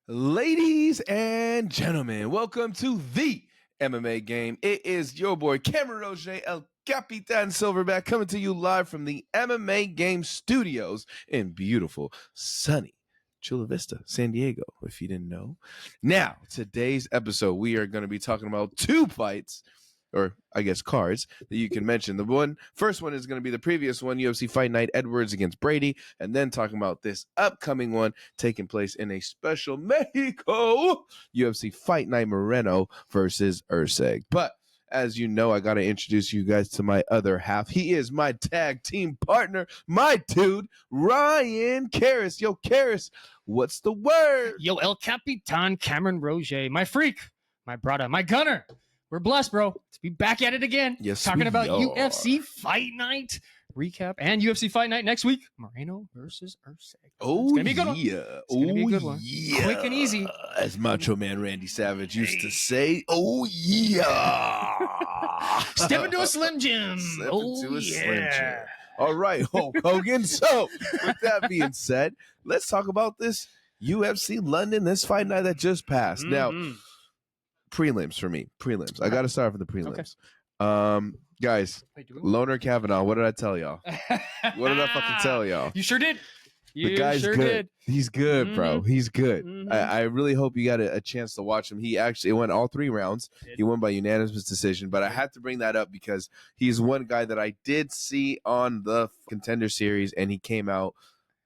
Ladies and gentlemen, welcome to the MMA game. It is your boy Cameron Roget, El Capitan Silverback, coming to you live from the MMA game studios in beautiful, sunny Chula Vista, San Diego, if you didn't know. Now, today's episode, we are going to be talking about two fights, or I guess cards, that you can mention. The first one is going to be the previous one, UFC Fight Night, Edwards against Brady, and then talking about this upcoming one taking place in a special Mexico, UFC Fight Night, Moreno versus Erceg. But as you know, I got to introduce you guys to my other half. He is my tag team partner, my dude, Ryan Cariss. Yo, Cariss, what's the word? Yo, El Capitan Cameron Roget, my freak, my brother, my gunner. We're blessed, bro, to be back at it again. Yes, talking about are. UFC Fight Night recap and UFC Fight Night next week. Moreno versus Erceg. Oh, it's gonna be a good one. Yeah. It's gonna be a good one. Yeah. Quick and easy. As Macho Man Randy Savage used to say, oh, yeah. Step into a Slim Jim. Step oh, into a yeah. Slim Jim. All right, Hulk Hogan. So, with that being said, let's talk about this UFC London, this fight night that just passed. Now, prelims for me. Prelims. I got to start off with the prelims. Okay. Guys, Loner Kavanaugh, what did I tell y'all? What did I fucking tell y'all? You sure did. The guy's good. Did. He's good, bro. He's good. Mm-hmm. I really hope you got a chance to watch him. He actually won all 3 rounds. He won by unanimous decision, but I had to bring that up because he's one guy that I did see on the Contender Series, and he came out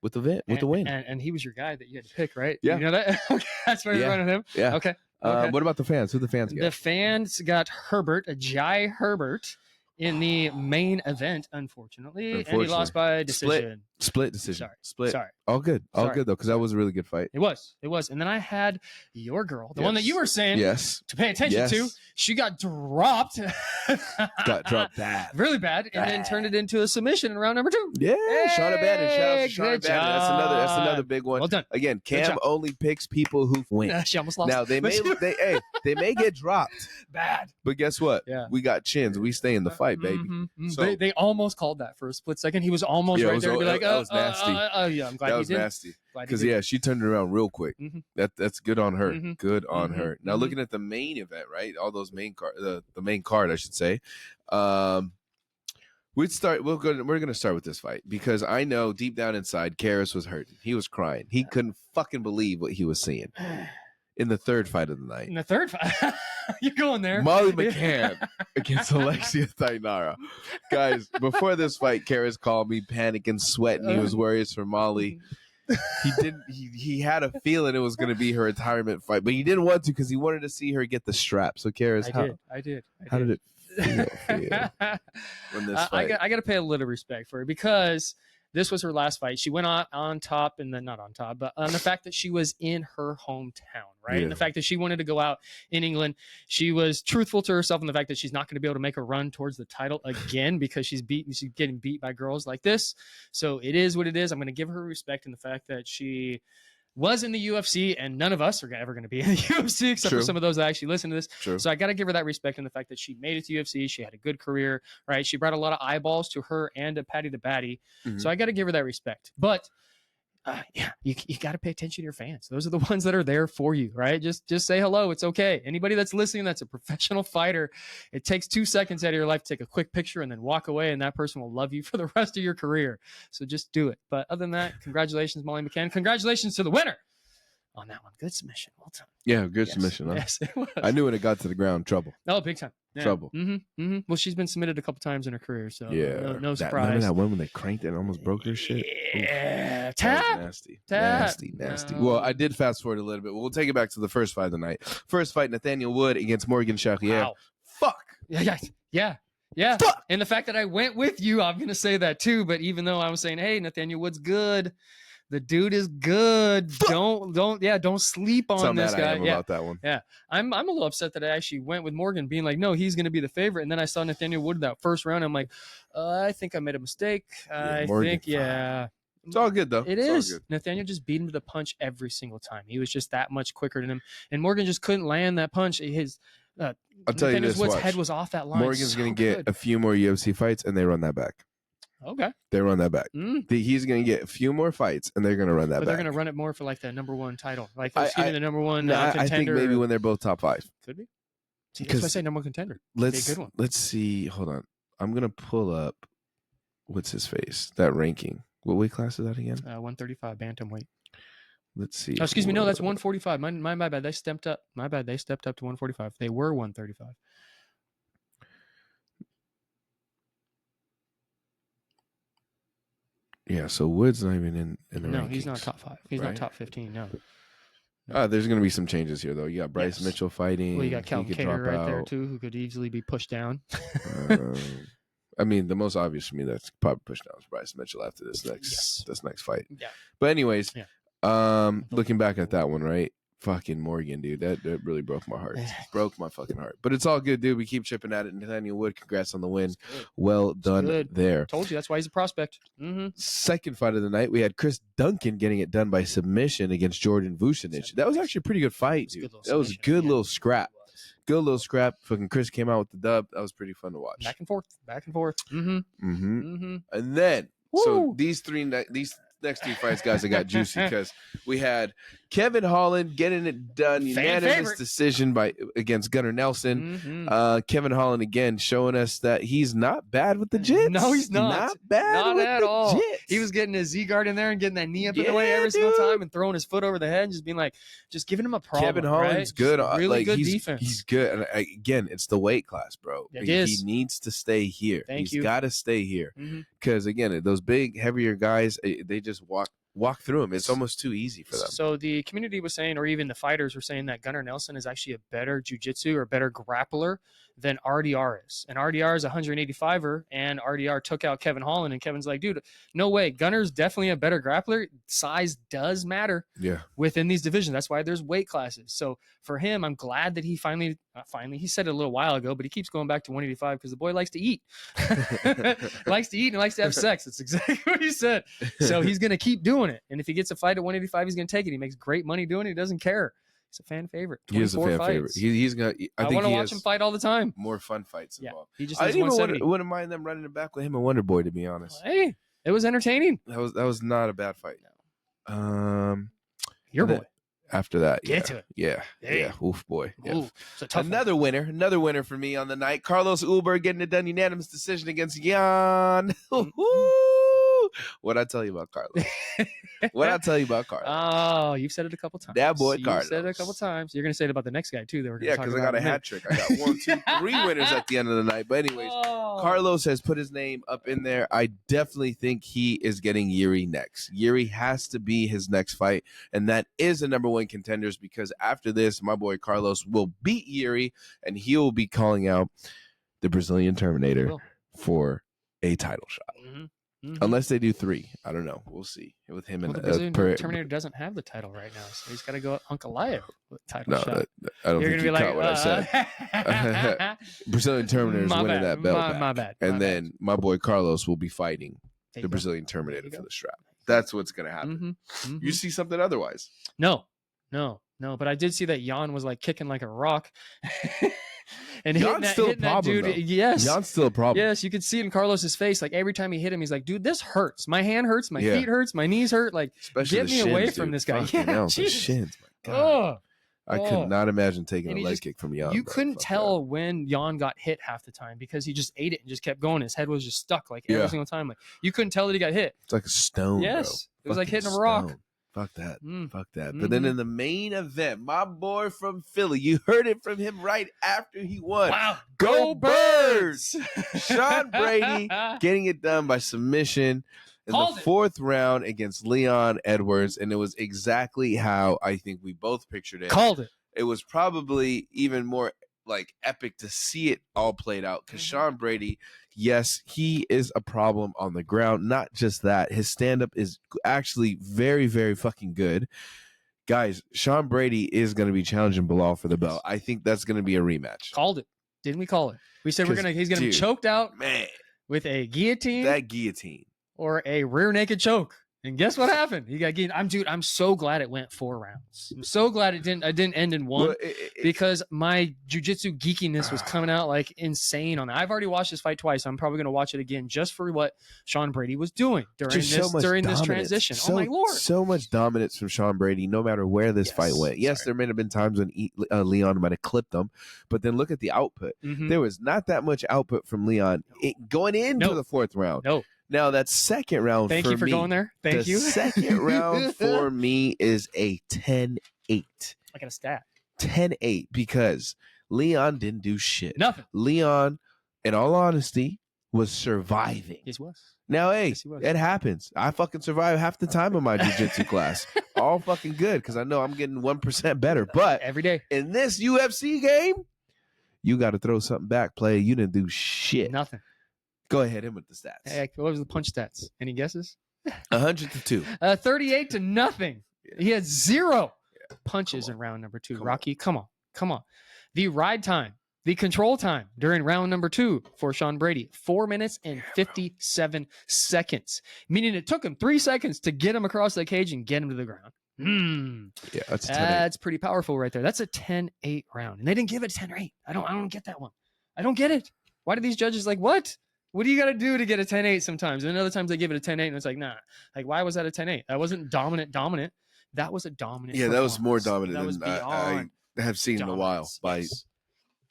with the win. And he was your guy that you had to pick, right? Yeah. You know that? That's why you're running him? Yeah. Okay. What about the fans? Who the fans got? The fans got Herbert, Jai Herbert, in the main event, unfortunately. And he lost by decision. Split decision. Sorry. All good. All good, though, because that was a really good fight. It was. And then I had your girl, the one that you were saying to pay attention to. She got dropped. Got dropped bad. Really bad. And then turned it into a submission in round number 2. Yeah. Shauna Bannon. Shout out to Shauna Bannon. That's another big one. Well done. Again, Cam only picks people who win. She almost lost. Now, they may get dropped. Bad. But guess what? Yeah. We got chins. We stay in the fight, baby. So, they almost called that for a split second. He was almost right there to be like, that was nasty. Yeah, I'm glad that was nasty. Because she turned it around real quick. That's good on her. Good on her. Now looking at the main event, right? All those main card, the main card, I should say. We're gonna start with this fight because I know deep down inside, Cariss was hurting. He was crying. He couldn't fucking believe what he was seeing in the third fight of the night. In the third fight. You're going there. Molly McCann against Alexia Tainara. Guys, before this fight, Cariss called me panicking, sweating. He was worried for Molly. He had a feeling it was going to be her retirement fight, but he didn't want to because he wanted to see her get the strap. So, Cariss, I did. How did it feel for you when this fight? I got to pay a little respect for her because this was her last fight. She went on top, and then not on top, but on the fact that she was in her hometown, right? Yeah. And the fact that she wanted to go out in England. She was truthful to herself in the fact that she's not going to be able to make a run towards the title again because she's getting beat by girls like this. So it is what it is. I'm going to give her respect in the fact that she was in the UFC, and none of us are ever going to be in the UFC except for some of those that actually listen to this. True. So I got to give her that respect in the fact that she made it to UFC. She had a good career, right? She brought a lot of eyeballs to her and to Patty the Batty. So I got to give her that respect. But you got to pay attention to your fans. Those are the ones that are there for you, right? Just say hello. It's okay. Anybody that's listening that's a professional fighter, it takes 2 seconds out of your life to take a quick picture and then walk away, and that person will love you for the rest of your career. So just do it. But other than that, congratulations, Molly McCann. Congratulations to the winner on that one. Good submission. Well done. Yeah, good submission. Huh? Yes, it was. I knew when it got to the ground, trouble. Oh, big time. Yeah. Trouble. Well, she's been submitted a couple times in her career, so no surprise. Remember that one when they cranked it and almost broke her shit? Yeah. Nasty. No. Well, I did fast forward a little bit. We'll take it back to the first fight of the night. First fight, Nathaniel Wood against Morgan Charrier. Wow. Fuck. Yeah. Fuck. And the fact that I went with you, I'm going to say that too. But even though I was saying, hey, Nathaniel Wood's good. The dude is good. Don't sleep on this guy. About that one. Yeah. I'm a little upset that I actually went with Morgan being like, no, he's going to be the favorite. And then I saw Nathaniel Wood that first round. I'm like, I think I made a mistake. It's all good though. It is. Nathaniel just beat him to the punch every single time. He was just that much quicker than him. And Morgan just couldn't land that punch. I'll tell you this, Wood's head was off that line. Morgan's going to get a few more UFC fights and they run that back. Okay. They run that back. He's going to get a few more fights, and they're going to run that back. But they're going to run it more for like the #1 title. Like, the #1 contender. I think maybe when they're both top 5. Could be. See, that's why I say #1 contender. Let's, be a good one. Let's see. Hold on. I'm going to pull up, what's his face, that ranking. What weight class is that again? 135 bantamweight. Let's see. Oh, excuse me. No, that's 145. My bad. They stepped up. My bad. They stepped up to 145. They were 135. Yeah, so Wood's not even in the No, rankings. he's not top 5. He's not top 15. No. There's going to be some changes here, though. You got Bryce Mitchell fighting. Well, you got Kelvin right there, too, who could easily be pushed down. I mean, the most obvious for me that's probably pushed down is Bryce Mitchell after this next fight. Yeah. But anyways, looking back at that one, right? Fucking Morgan, dude. That really broke my heart. Broke my fucking heart. But it's all good, dude. We keep chipping at it. Nathaniel Wood, congrats on the win. Well done there. Told you, that's why he's a prospect. Second fight of the night, we had Chris Duncan getting it done by submission against Jordan Vucinic. That was actually a pretty good fight, dude. That was a good little scrap. Good little scrap. Fucking Chris came out with the dub. That was pretty fun to watch. Back and forth. And then, so these next 3 fights, guys, I got juicy because we had Kevin Holland getting it done, unanimous decision against Gunnar Nelson. Kevin Holland again showing us that he's not bad with the jits. No, he's not. Not bad not with at the all. jits. He was getting his Z guard in there and getting that knee up in the way every single time and throwing his foot over the head and just being like, just giving him a problem. Kevin Holland's good. Really good defense. He's good. And again, it's the weight class, bro. He needs to stay here. He's got to stay here because again, those big, heavier guys, they just walk through them. It's almost too easy for them. So the community was saying, or even the fighters were saying, that Gunnar Nelson is actually a better jiu-jitsu or better grappler than RDR is. And RDR is a 185er, and RDR took out Kevin Holland, and Kevin's like, dude, no way. Gunner's definitely a better grappler. Size does matter within these divisions. That's why there's weight classes. So for him, I'm glad that he finally, he said it a little while ago, but he keeps going back to 185 because the boy likes to eat. Likes to eat and likes to have sex. That's exactly what he said. So he's going to keep doing it. And if he gets a fight at 185, he's going to take it. He makes great money doing it. He doesn't care. He's a fan favorite. He is a fan favorite. He's got. I want to watch him fight all the time. More fun fights involved. He just I wouldn't mind them running it back with him and Wonder Boy, to be honest. Hey, it was entertaining. That was not a bad fight. Your boy. After that, get to it. Yeah. Oof, boy. Yeah. Ooh, another winner for me on the night. Carlos Uber getting it done, unanimous decision against Jan. What'd I tell you about Carlos? Oh, you've said it a couple times. That boy, Carlos. Carlos. You've said it a couple times. You're going to say it about the next guy, too. Because I got a hat trick. I got 1, 2, 3 winners at the end of the night. But anyways, Carlos has put his name up in there. I definitely think he is getting Yuri next. Yuri has to be his next fight, and that is the #1 contenders, because after this, my boy Carlos will beat Yuri, and he will be calling out the Brazilian Terminator for a title shot. Unless they do 3. I don't know. We'll see with him. The Brazilian Terminator doesn't have the title right now, so he's got to go Uncle Lion with the title shot. I don't You're think you caught what I said. Brazilian Terminator is winning that belt back. My bad. And then my boy Carlos will be fighting the Brazilian Terminator for the strap. That's what's going to happen. You see something otherwise? No. But I did see that Jan was like kicking like a rock. And Jan's still a problem, dude. though. Yes. Jan's still a problem. Yes, you could see it in Carlos's face. Like every time he hit him, he's like, dude, this hurts. My hand hurts. My feet hurts. My knees hurt. Like, especially get me away from this guy. The shins. My God. I could not imagine taking a leg kick from Jan. You couldn't tell when Jan got hit half the time because he just ate it and just kept going. His head was just stuck like every single time. Like you couldn't tell that he got hit. It's like a stone. Yes. Bro. It was like hitting a rock. Fuck that. Fuck that. But then in the main event, my boy from Philly, you heard it from him right after he won. Wow. Go Birds! Sean Brady getting it done by submission in the 4th round against Leon Edwards. And it was exactly how I think we both pictured it. Called it. It was probably even more like epic to see it all played out because Sean Brady, yes, he is a problem on the ground. Not just that, his stand-up is actually very, very fucking good. Guys, Sean Brady is going to be challenging Bilal for the belt. I think that's going to be a rematch. Called it. Didn't we call it? We said he's going to be choked out with a guillotine. That guillotine. Or a rear naked choke. And guess what happened? He got guillotined. I'm so glad it went 4 rounds. I'm so glad it didn't end in 1 because my jiu-jitsu geekiness was coming out like insane on that. I've already watched this fight twice. I'm probably going to watch it again just for what Sean Brady was doing during this transition. Oh my Lord. So much dominance from Sean Brady, no matter where this fight went. Yes, there may have been times when Leon might have clipped him, but then look at the output. There was not that much output from Leon going into the 4th round. No. Now that second round Thank you for going there. Thank you. The second round for me is a 10-8. I got a stat. 10-8 because Leon didn't do shit. Nothing. Leon, in all honesty, was surviving. Yes, he was. Now, hey, Yes, he was. it happens. I fucking survive half the time in my jiu-jitsu class. All fucking good because I know I'm getting 1% better. But every day in this UFC game, you got to throw something back, play. You didn't do shit. Nothing. Go ahead, him with the stats. Hey, what was the punch stats? Any guesses? 100-2. 38-0. Yeah. He had 0 punches in round number 2. Rocky, come on. The ride time, the control time during round number 2 for Sean Brady, 4 minutes and 57 seconds, meaning it took him 3 seconds to get him across the cage and get him to the ground. Yeah, that's pretty powerful right there. That's a 10-8 round, and they didn't give it 10-8. I don't get that one. I don't get it. Why do these judges like what? What do you got to do to get a 10-8 sometimes? And then other times they give it a 10-8 and it's like, nah. Like, why was that a 10-8? That wasn't dominant. That was a dominant. Yeah, that was more dominant than I have seen in a while. Yes.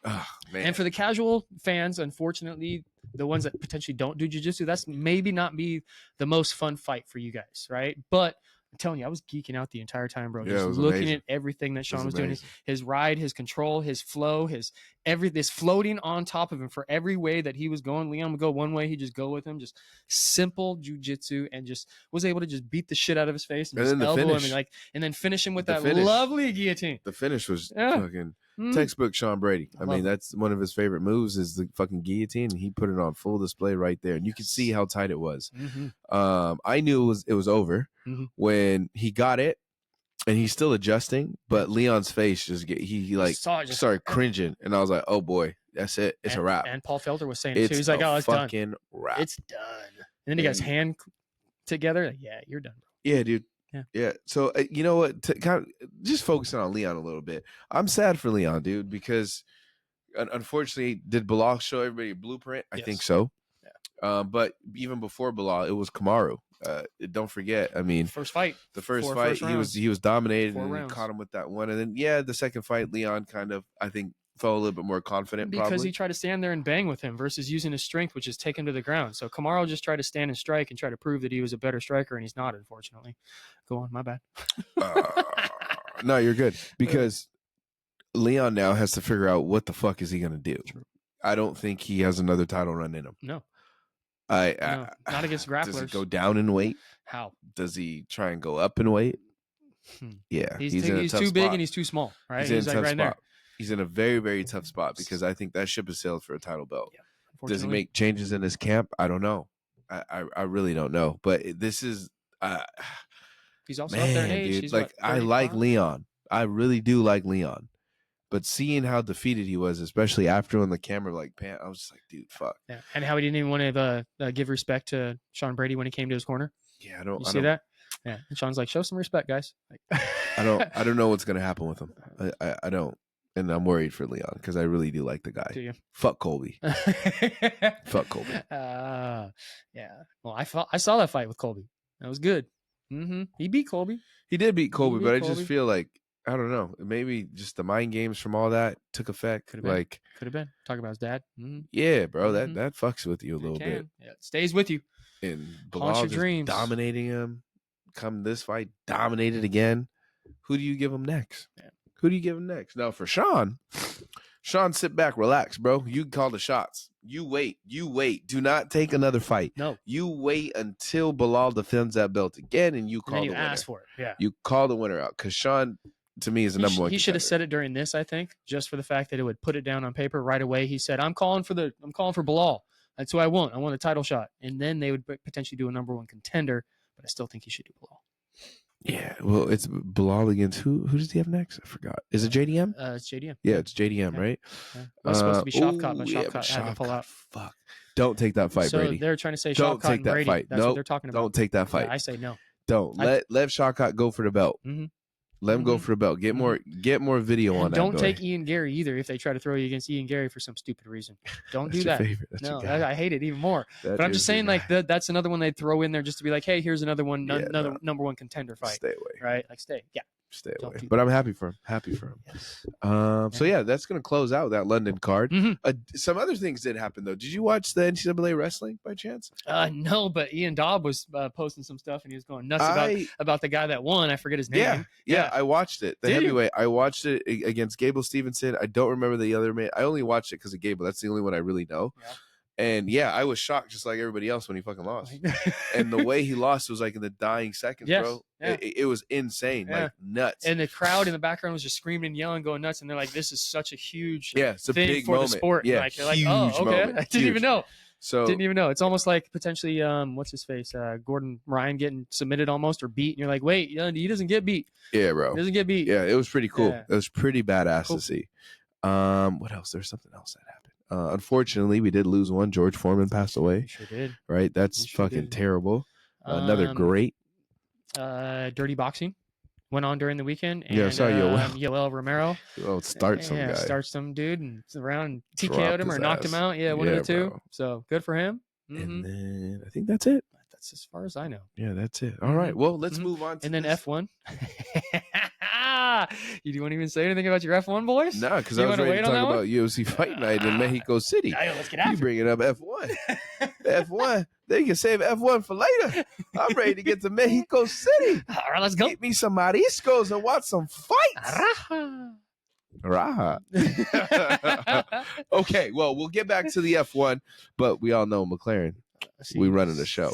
Oh, man. And for the casual fans, unfortunately, the ones that potentially don't do jiu-jitsu, that's maybe not be the most fun fight for you guys, right? But I'm telling you, I was geeking out the entire time, bro. Yeah, just looking at everything that Sean was doing. His ride, his control, his flow, this floating on top of him for every way that he was going. Leon would go one way, he'd just go with him. Just simple jiu-jitsu, and just was able to just beat the shit out of his face and just elbow him and then finish him with that lovely guillotine. The finish was fucking textbook Sean Brady. I mean, that's one of his favorite moves is the fucking guillotine, and he put it on full display right there, and you could see how tight it was. I knew it was over when he got it, and he's still adjusting, but Leon's face he started cringing, and I was like, oh boy, that's it, it's a wrap. And Paul Felder was saying it too. He's like, oh, it's done. Wrap. It's done. And then he got his hand together. Like, yeah, you're done, bro. Yeah, dude. Yeah. So you know what? Kind of just focusing on Leon a little bit. I'm sad for Leon, dude, because unfortunately, did Bilal show everybody a blueprint? I think so. Yeah. But even before Bilal, it was Kamaru. Don't forget. I mean, the first fight, he was dominated and caught him with that one, and then the second fight, Leon kind of I think felt a little bit more confident because he tried to stand there and bang with him versus using his strength, which is take him to the ground. So Kamaru just tried to stand and strike and try to prove that he was a better striker, and he's not, unfortunately. Go on, my bad. No, you're good because Leon now has to figure out what the fuck is he gonna do. True. I don't think he has another title run in him. No. No, not against grapplers. Does he go down in weight? How? Does he try and go up in weight? Yeah, he's too big and he's too small. Right, he's like right there. He's in a very, very tough spot because I think that ship has sailed for a title belt. Yeah, does he make changes in his camp? I don't know. I really don't know. But this is he's also up there in age. Dude, he's like I like Leon. I really do like Leon. But seeing how defeated he was, especially after on the camera, like, I was just like, dude, fuck. Yeah. And how he didn't even want to give respect to Sean Brady when he came to his corner. Yeah, I don't. You see that? Yeah. And Sean's like, show some respect, guys. Like, I don't know what's gonna happen with him. I don't, and I'm worried for Leon because I really do like the guy. Do you? Fuck Colby. Fuck Colby. Yeah. Well, I saw that fight with Colby. That was good. He beat Colby. He did beat Colby, but I just feel like. I don't know. Maybe just the mind games from all that took effect. Could have been. Talk about his dad. Yeah, bro. That fucks with you a little bit. Yeah, it stays with you. And Bilal just dominating him. Come this fight, dominated again. Who do you give him next? Yeah. Who do you give him next? Now for Sean, sit back, relax, bro. You call the shots. You wait. Do not take another fight. No. You wait until Bilal defends that belt again, and you call the winner. Ask for it. Yeah. You call the winner out because Sean. To me, is the number one. He should have said it during this, I think, just for the fact that it would put it down on paper right away. He said, "I'm calling for Bilal. That's who I want. I want a title shot." And then they would potentially do a number one contender. But I still think he should do Bilal. Yeah, well, it's Bilal against who? Who does he have next? I forgot. Is it JDM? It's JDM. Yeah, it's JDM, right? Yeah. It was supposed to be Shavkat, but Shavkat had to pull out. Fuck! Don't take that fight, Brady. So they're trying to say Shavkat and Brady. Fight. That's what they're talking about. Don't take that fight. Yeah, I say no. Don't let Shawcott go for the belt. Mhm. Let him go for the belt. Get more video And on that. Don't take Ian Gary either if they try to throw you against Ian Gary for some stupid reason. Don't do that. Favorite. That's no, your guy. I hate it even more. That but I'm just saying, like that's another one they'd throw in there just to be like, hey, here's another one, another number one contender fight. Stay away. Right? Like stay away. But I'm happy for him. Yes. So yeah, that's gonna close out that London card. Mm-hmm. Some other things did happen though. Did you watch the NCAA wrestling by chance? No, but Ian Dobb was posting some stuff and he was going nuts about the guy that won. I forget his name. Yeah, I watched it. The Did heavyweight. I watched it against Gable Stevenson. I don't remember the other man. I only watched it because of Gable. That's the only one I really know. Yeah. And yeah, I was shocked just like everybody else when he fucking lost. And the way he lost was like in the dying seconds, bro. Yeah. It was insane, like nuts. And the crowd in the background was just screaming and yelling, going nuts. And they're like, this is such a huge it's a thing big for moment. the sport. Yeah, like, they're like, oh, okay. Moment. I didn't even know. So didn't even know. It's almost like potentially, what's his face? Gordon Ryan getting submitted almost or beat. And you're like, wait, he doesn't get beat. Yeah, bro. He doesn't get beat. Yeah, it was pretty cool. Yeah. It was pretty badass to see. What else? There's something else that happened. Unfortunately, we did lose one. George Foreman passed away. We sure did. Right? That's fucking terrible. Another great. Dirty Boxing went on during the weekend. And, I saw Yoel Romero. Oh, starts some guy. Starts some dude and around TKO'd him or knocked him out. Yeah, one of the two. Bro. So good for him. And then I think that's it. That's as far as I know. Yeah, that's it. All right. Well, let's move on to and then F1. You won't even say anything about your F1 boys? No, because I was ready to talk about UFC Fight Night in Mexico City. Let's get after you bringing up F1. F1. They can save F1 for later. I'm ready to get to Mexico City. All right, let's go. Eat me some mariscos and watch some fights. Raha. Okay, well, we'll get back to the F1, but we all know McLaren. We running the show.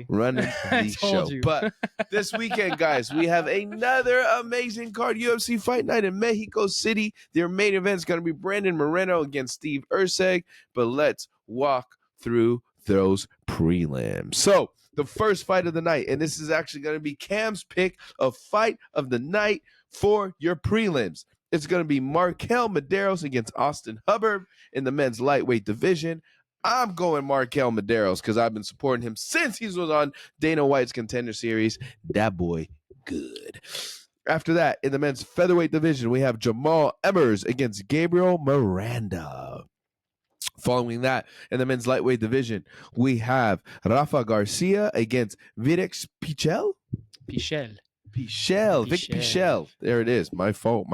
Running the show. But this weekend, guys, we have another amazing card. UFC Fight Night in Mexico City. Their main event is going to be Brandon Moreno against Steve Erceg. But let's walk through those prelims. So the first fight of the night, and this is actually going to be Cam's pick of fight of the night for your prelims. It's going to be Markel Medeiros against Austin Hubbard in the men's lightweight division. I'm going Markel Medeiros because I've been supporting him since he was on Dana White's Contender Series. That boy, good. After that, in the men's featherweight division, we have Jamal Emmers against Gabriel Miranda. Following that, in the men's lightweight division, we have Rafa Garcia against Virex Pichel. Vic Pichel. There it is. My fault.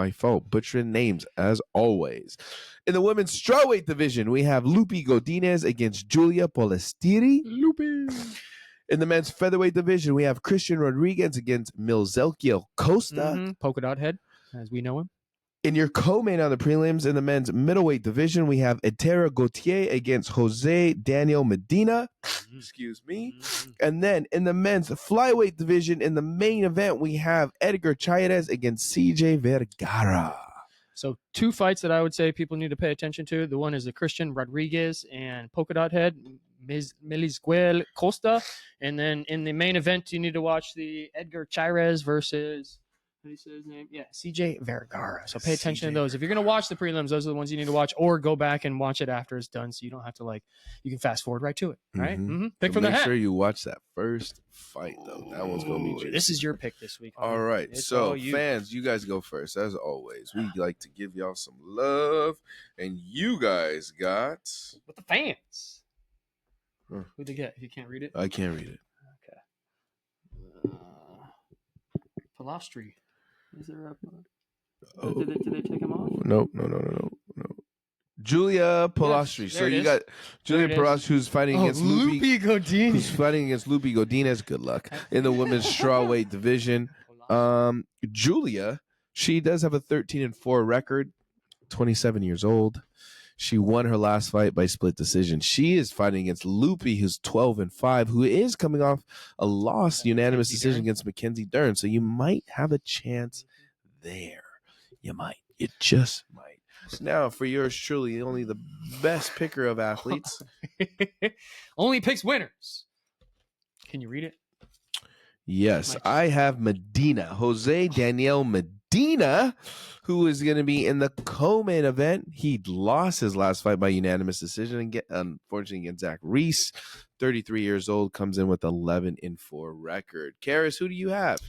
Butchering names as always. In the women's strawweight division, we have Lupi Godinez against Julia Polestiri. In the men's featherweight division, we have Christian Rodriguez against Milzelkiel Costa. Polka dot head, as we know him. In your co-main on the prelims, in the men's middleweight division, we have Etera Gautier against Jose Daniel Medina. Excuse me. And then in the men's flyweight division, in the main event, we have Edgar Chairez against CJ Vergara. So two fights that I would say people need to pay attention to. The one is the Christian Rodriguez and Polka Dot Head, Milizquel Costa. And then in the main event, you need to watch the Edgar Chairez versus... How do you say his name? Yeah, CJ Vergara. So pay attention to those. If you're going to watch the prelims, those are the ones you need to watch, or go back and watch it after it's done so you don't have to, you can fast forward right to it, right? Pick from the hat. Make sure you watch that first fight, though. That one's going to be juicy. This is your pick this week. All right. So, fans, you guys go first. As always, we like to give y'all some love, and you guys got... With the fans. Who'd they get? You can't read it? I can't read it. Okay. Palastri. Is there a... Did they take him off? No. Julia Palastri. Yes, so you got Julia Palastri who's fighting against Lupi Godinez. Who's fighting against Lupi Godinez. Good luck. In the women's strawweight division. Julia, she does have a 13-4 record, 27 years old. She won her last fight by split decision. She is fighting against Lupi, who's 12-5, who is coming off a loss, unanimous decision against Mackenzie Dern. So you might have a chance there. You might. You just might. Now, for yours truly, only the best picker of athletes. Only picks winners. Can you read it? Yes, I have Medina, Jose Daniel Medina, who is going to be in the co-main event. He lost his last fight by unanimous decision, unfortunately, against Zach Reese. 33 years old, comes in with 11-4 record. Cariss, who do you have?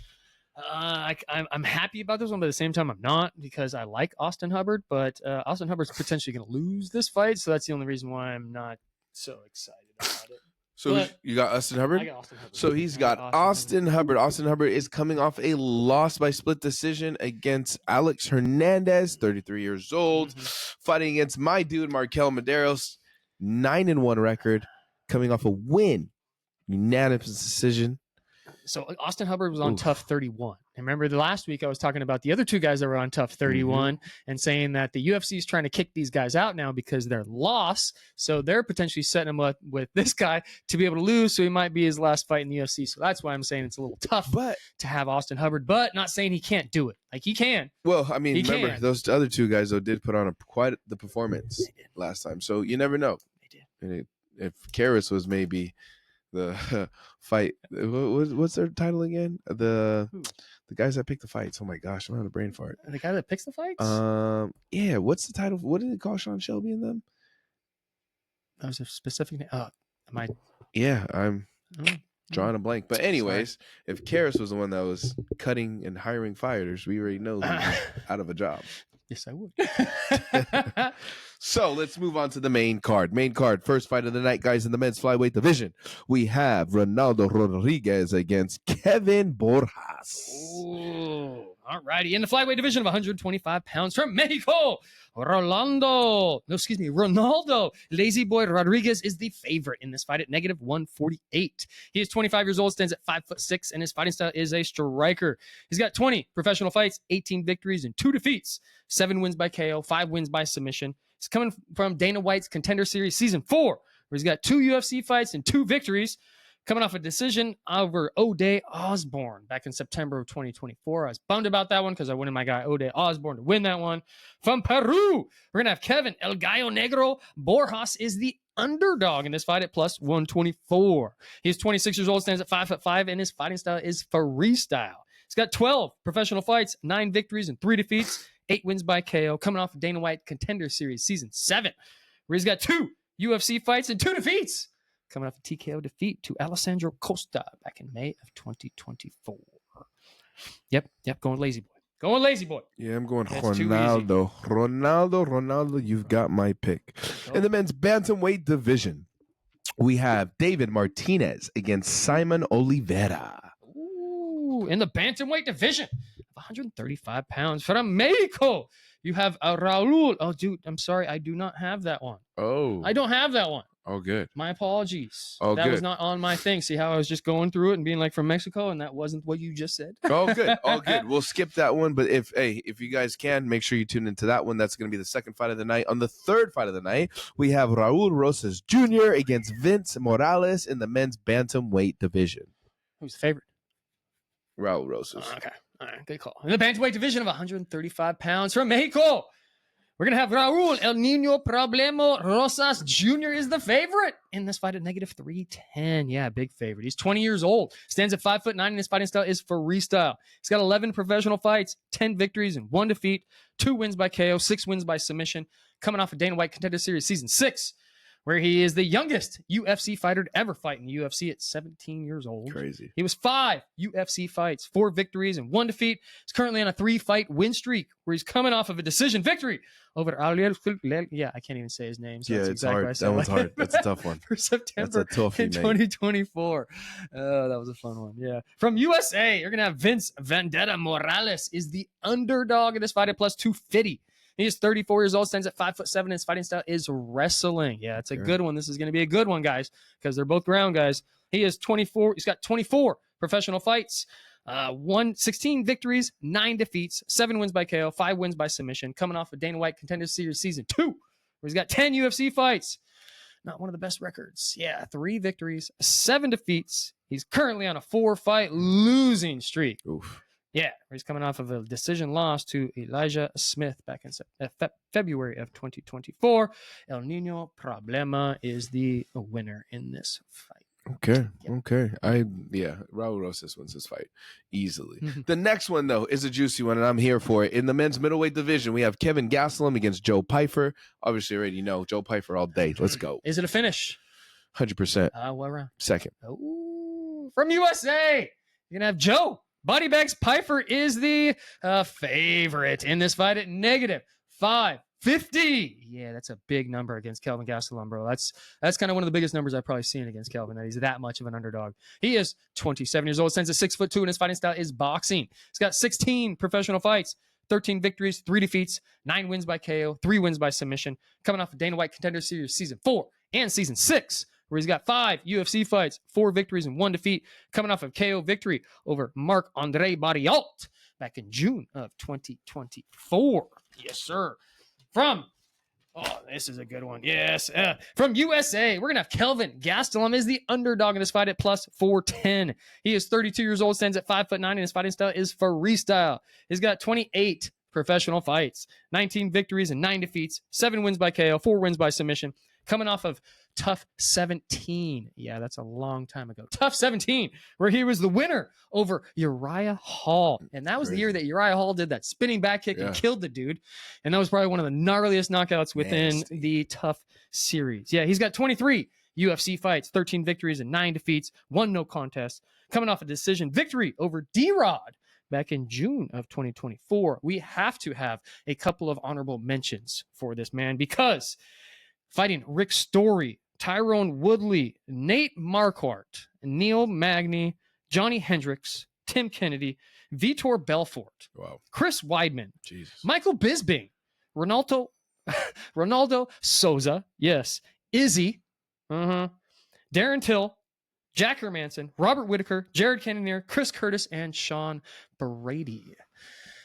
I'm happy about this one, but at the same time, I'm not, because I like Austin Hubbard, but Austin Hubbard's potentially going to lose this fight, so that's the only reason why I'm not so excited about it. So you got Austin Hubbard? I got Austin Hubbard. So he's got Austin Hubbard. Austin Hubbard is coming off a loss by split decision against Alex Hernandez, 33 years old, fighting against my dude, Markel Medeiros, 9-1 record, coming off a win, unanimous decision. So Austin Hubbard was on Tough 31. And remember, the last week I was talking about the other two guys that were on Tough 31 and saying that the UFC is trying to kick these guys out now because they're lost. So they're potentially setting him up with this guy to be able to lose. So he might be his last fight in the UFC. So that's why I'm saying it's a little tough to have Austin Hubbard, but not saying he can't do it. Like, he can. Well, I mean, remember, those other two guys, though, did put on quite the performance last time. So you never know. They did. And if Cariss was maybe the fight, what's their title again? The guys that pick the fights. Oh my gosh, I'm having a brain fart. The guy that picks the fights? Yeah. What's the title? What did it call Sean Shelby and them? That was a specific name. Am I? Yeah, I'm drawing a blank. But anyways, if Cariss was the one that was cutting and hiring fighters, we already know that he's out of a job. Yes, I would. So let's move on to the main card. First fight of the night, guys, in the men's flyweight division. We have Ronaldo Rodriguez against Kelvin Borjas. Ooh, all righty. In the flyweight division of 125 pounds from Mexico, Ronaldo Lazy Boy Rodriguez is the favorite in this fight at -148. He is 25 years old, stands at 5'6", and his fighting style is a striker. He's got 20 professional fights, 18 victories, and 2 defeats. 7 wins by KO, 5 wins by submission. He's coming from Dana White's Contender Series Season 4, where he's got 2 UFC fights and 2 victories. Coming off a decision over Ode Osborne back in September of 2024. I was bummed about that one because I wanted my guy Ode Osborne to win that one. From Peru, we're going to have Kelvin El Gallo Negro. Borjas is the underdog in this fight at +124. He's 26 years old, stands at 5'5", and his fighting style is freestyle. He's got 12 professional fights, 9 victories, and 3 defeats, 8 wins by KO, coming off of Dana White Contender Series Season 7, where he's got 2 UFC fights and 2 defeats, coming off a TKO defeat to Alessandro Costa back in May of 2024. Yep, going lazy boy. Yeah, I'm going Ronaldo. Ronaldo, you've got my pick. In the men's bantamweight division, we have David Martinez against Simon Oliveira. Ooh, in the bantamweight division, 135 pounds from Mexico, you have Raul. Oh, dude, I'm sorry, I do not have that one. Oh, I don't have that one. Oh, good. My apologies. Oh, that was not on my thing. See how I was just going through it and being like from Mexico, and that wasn't what you just said. Oh, good. Oh, good. We'll skip that one. But if you guys can, make sure you tune into that one. That's going to be the second fight of the night. On the third fight of the night, we have Raul Rosas Jr. against Vince Morales in the men's bantamweight division. Who's the favorite? Raul Rosas. Okay. All right. Good call. In the bantamweight division of 135 pounds from Mexico, we're going to have Raul El Nino Problema Rosas Jr. is the favorite in this fight at -310. Yeah, big favorite. He's 20 years old, stands at 5'9", and his fighting style is freestyle. He's got 11 professional fights, 10 victories, and 1 defeat, 2 wins by KO, 6 wins by submission, coming off of Dana White Contender Series Season 6, where he is the youngest UFC fighter to ever fight in the UFC at 17 years old. Crazy. He was 5 UFC fights, 4 victories, and 1 defeat. He's currently on a 3-fight win streak, where he's coming off of a decision victory over yeah, I can't even say his name. So yeah, that's it's exactly hard. That one's hard. That's a tough one. For September that's a toughie, in 2024. Oh, that was a fun one. Yeah. From USA, you're going to have Vince Vendetta Morales is the underdog in this fight at +250. He is 34 years old, stands at 5'7", and his fighting style is wrestling. Yeah, it's a good one. This is going to be a good one, guys, because they're both ground guys. He is 24. He's got 24 professional fights, 16 victories, 9 defeats, 7 wins by KO, 5 wins by submission, coming off of Dana White Contender Series Season 2, where he's got 10 UFC fights. Not one of the best records. Yeah, 3 victories, 7 defeats. He's currently on a 4-fight losing streak. Oof. Yeah, he's coming off of a decision loss to Elijah Smith back in February of 2024. El Nino Problema is the winner in this fight. Okay. Raul Rosas wins this fight easily. The next one, though, is a juicy one, and I'm here for it. In the men's middleweight division, we have Kevin Gastelum against Joe Pyfer. Obviously, already know Joe Pyfer all day. Let's go. Is it a finish? 100%. What round? Second. Oh, from USA, you're gonna have Joe Body Bags Pyfer is the favorite in this fight at -550. Yeah, that's a big number against Kelvin Gastelum, bro. That's kind of one of the biggest numbers I've probably seen against Kelvin. That he's that much of an underdog. He is 27 years old, stands at 6'2", and his fighting style is boxing. He's got 16 professional fights, 13 victories, 3 defeats, 9 wins by KO, 3 wins by submission. Coming off of Dana White Contender Series Season 4 and Season 6, where he's got 5 UFC fights, 4 victories, and 1 defeat. Coming off of KO victory over Marc-Andre Barriault back in June of 2024. Yes, sir. This is a good one. Yes. From USA, we're going to have Kelvin Gastelum is the underdog in this fight at +410. He is 32 years old, stands at 5'9", and his fighting style is freestyle. He's got 28 professional fights, 19 victories and 9 defeats, 7 wins by KO, 4 wins by submission. Coming off of Tough 17. Yeah, that's a long time ago. Tough 17, where he was the winner over Uriah Hall. And that was the year that Uriah Hall did that spinning back kick and killed the dude. And that was probably one of the gnarliest knockouts within the Tough series. Yeah, he's got 23 UFC fights, 13 victories and 9 defeats, 1 no contest. Coming off a decision victory over D-Rod back in June of 2024. We have to have a couple of honorable mentions for this man because fighting Rick Story, Tyrone Woodley, Nate Marquardt, Neil Magny, Johnny Hendricks, Tim Kennedy, Vitor Belfort, Chris Weidman, Michael Bisping, Ronaldo Souza, yes, Izzy, Darren Till, Jack Hermanson, Robert Whitaker, Jared Cannonier, Chris Curtis, and Sean Brady.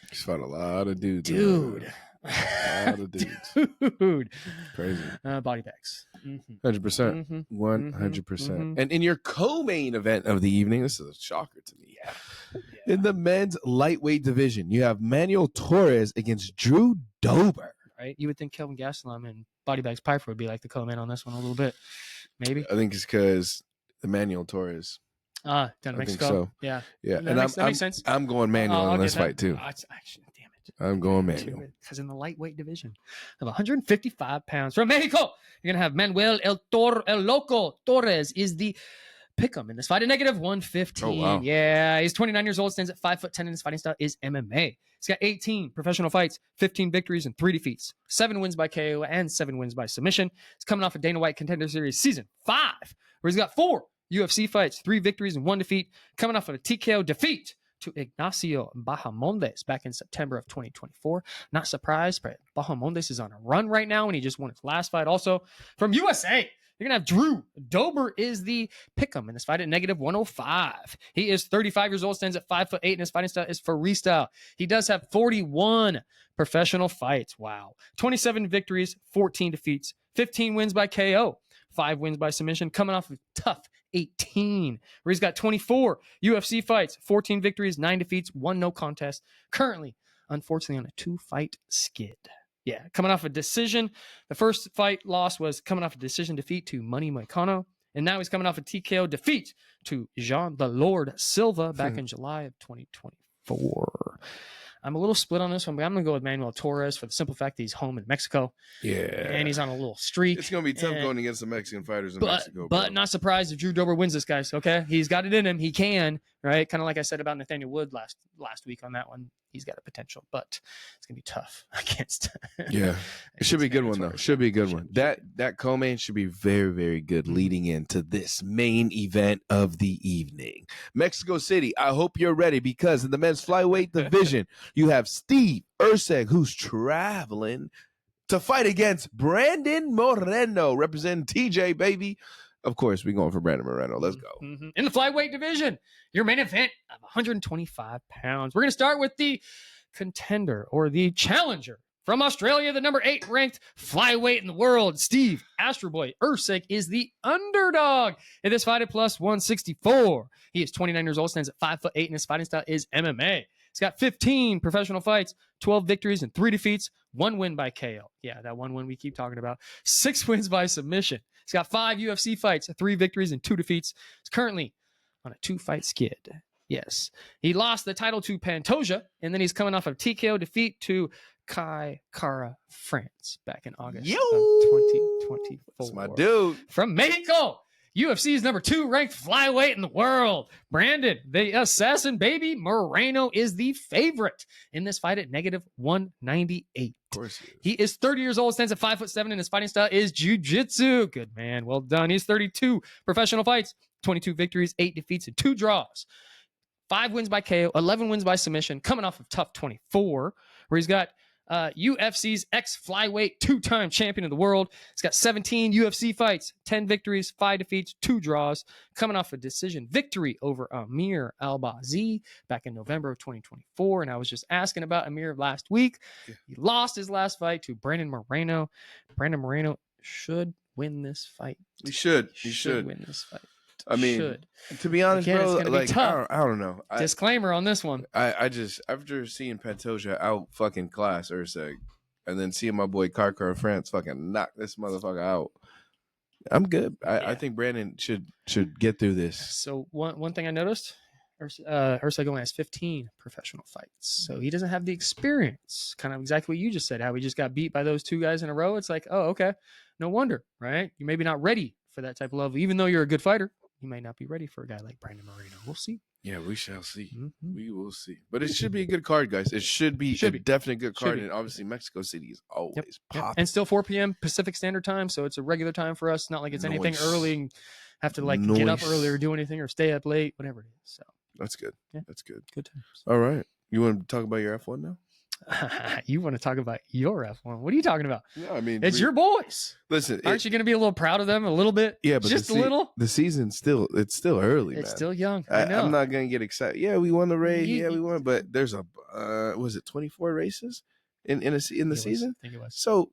He's fought a lot of dudes. Dude. A lot of dudes. Dude. Crazy. Body bags. 100%. 100%. And in your co-main event of the evening, this is a shocker to me. In the men's lightweight division, you have Manuel Torres against Drew Dober. Right? You would think Kelvin Gastelum and Body Bags Pyfer would be like the co-main on this one a little bit. Maybe. I think it's because the Manuel Torres. Down in Mexico. So. Yeah. Yeah. That makes sense. I'm going Manuel in this fight too. Actually, damn it. I'm going Manuel. Because in the lightweight division of 155 pounds from Mexico, you're going to have Manuel El Loco Torres is the pick'em in this fight at -115. Oh, wow. Yeah, he's 29 years old, stands at 5'10", and his fighting style is MMA. He's got 18 professional fights, 15 victories, and 3 defeats, 7 wins by KO, and 7 wins by submission. He's coming off a Dana White Contender Series Season 5, where he's got 4 UFC fights, 3 victories, and 1 defeat, coming off of a TKO defeat to Ignacio Bahamondes back in September of 2024. Not surprised, but Bahamondes is on a run right now, and he just won his last fight. Also, from USA, you're going to have Drew Dober is the pick'em in this fight at -105. He is 35 years old, stands at 5'8", and his fighting style is freestyle. He does have 41 professional fights. Wow. 27 victories, 14 defeats, 15 wins by KO, 5 wins by submission, coming off of Tough 18, where he's got 24 UFC fights, 14 victories, 9 defeats, 1 no contest. Currently, unfortunately, on a 2-fight skid. Yeah, coming off a decision. The first fight loss was coming off a decision defeat to Money Moicano, and now he's coming off a TKO defeat to Jean the Lord Silva back in July of 2024. I'm a little split on this one, but I'm going to go with Manuel Torres for the simple fact that he's home in Mexico. Yeah. And he's on a little streak. It's going to be tough going against the Mexican fighters in Mexico. But not surprised if Drew Dober wins this, guys. Okay? He's got it in him. He can, right? Kind of like I said about Nathaniel Wood last week on that one. He's got a potential, but it's going to be tough against. Yeah. It should be a good one, though. Should be a good one. That co-main should be very, very good leading into this main event of the evening. Mexico City, I hope you're ready because in the men's flyweight division, you have Steve Erceg, who's traveling to fight against Brandon Moreno, representing TJ, baby. Of course, we're going for Brandon Moreno. Let's go. In the flyweight division, your main event of 125 pounds. We're going to start with the contender or the challenger from Australia, the number 8 ranked flyweight in the world. Steve Astro Boy Erceg is the underdog in this fight at +164. He is 29 years old, stands at 5'8", and his fighting style is MMA. He's got 15 professional fights, 12 victories, and 3 defeats, 1 win by KO. Yeah, that 1 win we keep talking about. 6 wins by submission. He's got 5 UFC fights, 3 victories, and 2 defeats. He's currently on a 2-fight skid. Yes. He lost the title to Pantoja, and then he's coming off a TKO defeat to Kai Kara France back in August of 2024. That's my dude. From Mexico, UFC's number 2 ranked flyweight in the world. Brandon, the assassin baby, Moreno is the favorite in this fight at -198. Of course he is. He is 30 years old, stands at 5'7", and his fighting style is jiu-jitsu. Good man. Well done. He's 32 professional fights, 22 victories, 8 defeats, and 2 draws. 5 wins by KO, 11 wins by submission, coming off of Tough 24, where he's got UFC's ex-flyweight 2-time champion of the world. He's got 17 UFC fights, 10 victories, 5 defeats, 2 draws, coming off a decision victory over Amir Albazi back in November of 2024. And I was just asking about Amir last week. Yeah. He lost his last fight to Brandon Moreno. Brandon Moreno should win this fight. He should win this fight. I mean, to be honest, again, bro, like I don't know. Disclaimer on this one. I just, after seeing Pantoja out fucking class Erceg, and then seeing my boy Carcar in France fucking knock this motherfucker out, I'm good. I think Brandon should get through this. So one thing I noticed, Erceg only has 15 professional fights, so he doesn't have the experience. Kind of exactly what you just said, how he just got beat by those 2 guys in a row. It's like, oh, okay, no wonder, right? You're maybe not ready for that type of level, even though you're a good fighter. You might not be ready for a guy like Brandon Moreno. We'll see. Yeah, we shall see. Mm-hmm. We will see. But it should be a good card, guys. It should be a definite good card. And obviously, Mexico City is always popping. And still 4 p.m. Pacific Standard Time, so it's a regular time for us. Not like it's anything early and have to get up early or do anything or stay up late, whatever it is. So that's good. Yeah. That's good. Good times. All right. You want to talk about your F1 now? You want to talk about your F1? What are you talking about? Yeah, I mean, it's your boys. Listen, aren't you going to be a little proud of them a little bit? Yeah, but just a little. The season's still early. It's man. still young. I know. I'm not going to get excited. Yeah, we won the race. Yeah, we won. But there's was it 24 races in the season? I think it was. So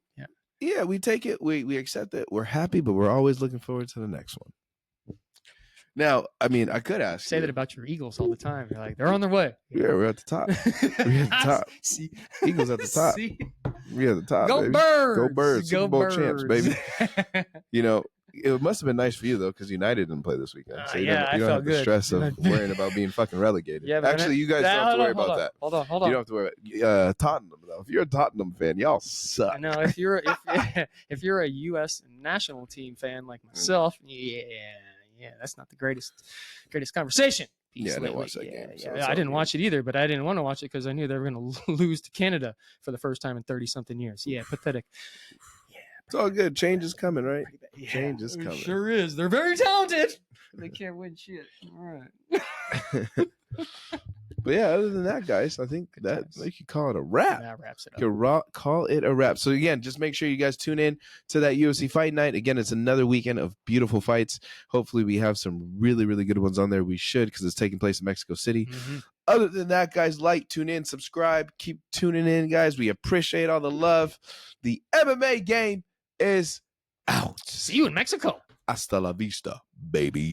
yeah, we take it. We accept it. We're happy, but we're always looking forward to the next one. Now, I mean, I could ask. Say that about your Eagles all the time. You're like, they're on their way. Yeah, we're at the top. We're at the top. See? Eagles at the top. We're at the top. Go baby. Birds! Go Birds! Super Bowl champs, baby. You know, it must have been nice for you though, because United didn't play this weekend, so you don't have the stress of worrying about being fucking relegated. Yeah, actually, you guys don't have to worry about that. Hold on. You don't have to worry about Tottenham though. If you're a Tottenham fan, y'all suck. I know if you're a U.S. national team fan like myself, yeah, that's not the greatest conversation. Yeah, I didn't watch that game. So I didn't watch it either, but I didn't want to watch it because I knew they were going to lose to Canada for the first time in 30-something years. Yeah, pathetic. Yeah, it's all good. Change is coming, right? Yeah, change is coming. It sure is. They're very talented. They can't win shit. All right. But yeah, other than that, guys, I think that you could call it a wrap. That wraps it up. You could call it a wrap. So again, just make sure you guys tune in to that UFC fight night. Again, it's another weekend of beautiful fights. Hopefully we have some really, really good ones on there. We should, because it's taking place in Mexico City. Mm-hmm. Other than that, guys, tune in, subscribe, keep tuning in, guys. We appreciate all the love. The MMA game is out. See you in Mexico. Hasta la vista, baby.